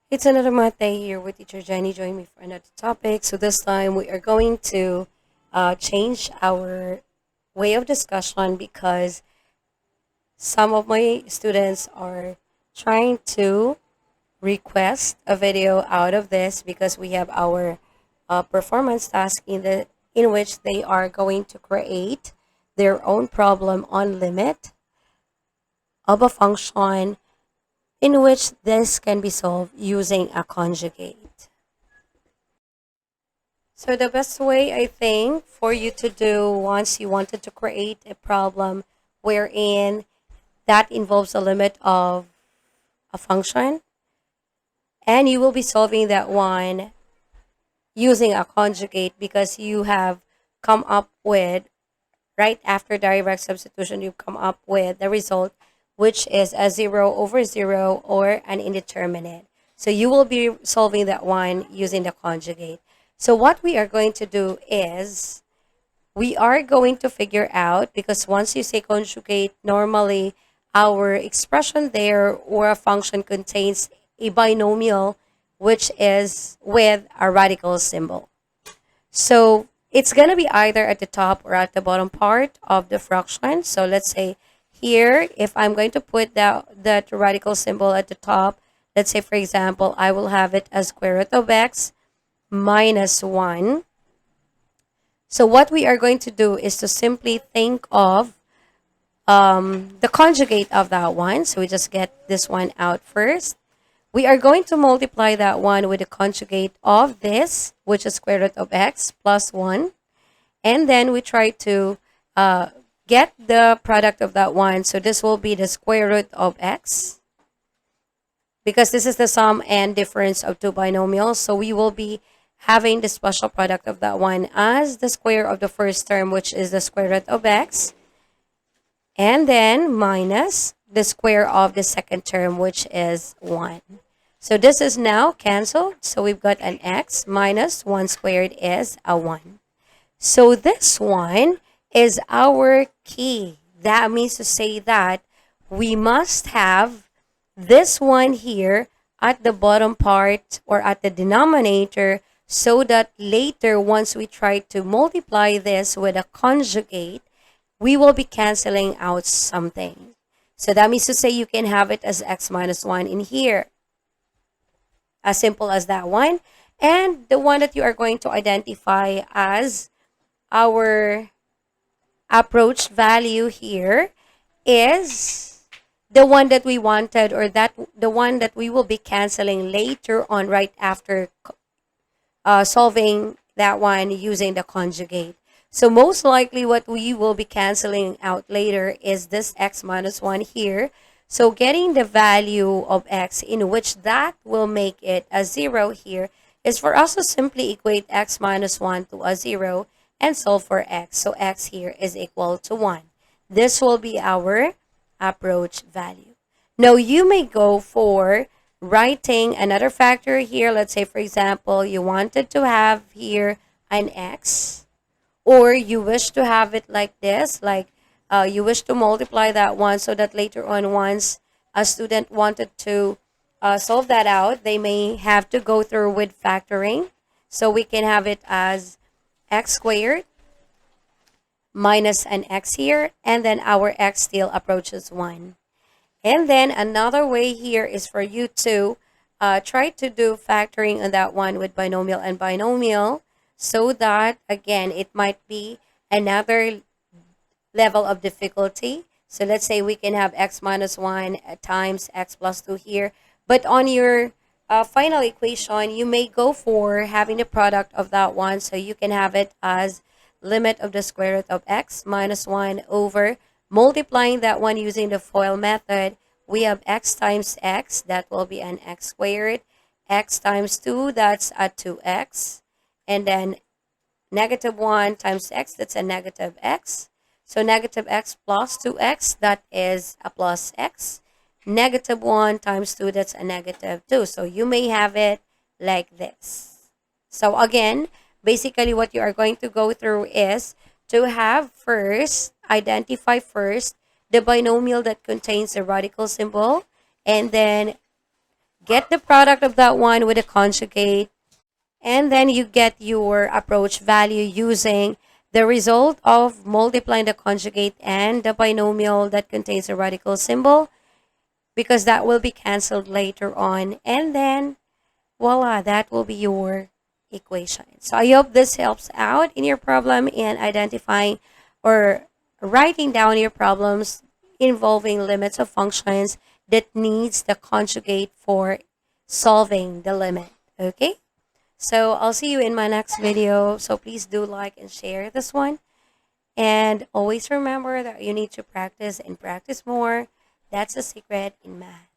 It's another Mate here with teacher Jenny. Join me for another topic. So this time we are going to change our way of discussion because some of my students are trying to request a video out of this because we have our performance task in which they are going to create their own problem on limit of a function in which this can be solved using a conjugate. So the best way I think for you to do once you wanted to create a problem wherein that involves a limit of a function and you will be solving that one using a conjugate because you have come up with right after direct substitution you've come up with the result which is a 0 over 0 or an indeterminate. So you will be solving that one using the conjugate. So what we are going to do is we are going to figure out, because once you say conjugate, normally our expression there or a function contains a binomial which is with a radical symbol. So it's going to be either at the top or at the bottom part of the fraction. So let's say here, if I'm going to put that radical symbol at the top, let's say, for example, I will have it as square root of x minus 1. So what we are going to do is to simply think of the conjugate of that one. So we just get this one out first. We are going to multiply that one with the conjugate of this, which is square root of x plus 1. And then we try to get the product of that one. So this will be the square root of x, because this is the sum and difference of two binomials. So we will be having the special product of that one as the square of the first term, which is the square root of x, and then minus the square of the second term, which is 1. So this is now canceled. So we've got an x minus 1 squared is a 1. So this one is our key. That means to say that we must have this one here at the bottom part or at the denominator, so that later once we try to multiply this with a conjugate, we will be canceling out something. So that means to say you can have it as x minus 1 in here. As simple as that one. And the one that you are going to identify as our approach value here is the one that we wanted, or that the one that we will be canceling later on right after solving that one using the conjugate. So most likely what we will be canceling out later is this x minus 1 here. So getting the value of x in which that will make it a 0 here is for us to simply equate x minus 1 to a 0 and solve for x. So x here is equal to 1. This will be our approach value. Now you may go for writing another factor here. Let's say, for example, you wanted to have here an x, or you wish to have it like this, like you wish to multiply that one so that later on, once a student wanted to solve that out, they may have to go through with factoring. So we can have it as x squared minus an x here, and then our x still approaches 1. And then another way here is for you to try to do factoring on that one with binomial and binomial, so that, again, it might be another level of difficulty. So let's say we can have x minus 1 times x plus 2 here. But on your final equation, you may go for having the product of that one. So you can have it as limit of the square root of x minus 1 over multiplying that one using the FOIL method. We have x times x, that will be an x squared. X times 2, that's a 2x. And then negative 1 times x, that's a negative x. So negative x plus 2x, that is a plus x. Negative 1 times 2, that's a negative 2. So you may have it like this. So again, basically what you are going to go through is to have first, identify first the binomial that contains a radical symbol, and then get the product of that one with a conjugate, and then you get your approach value using the result of multiplying the conjugate and the binomial that contains a radical symbol, because that will be canceled later on. And then voila, that will be your equation. So I hope this helps out in your problem in identifying or writing down your problems involving limits of functions that needs the conjugate for solving the limit. Okay? So I'll see you in my next video. So please do like and share this one. And always remember that you need to practice and practice more. That's the secret in math.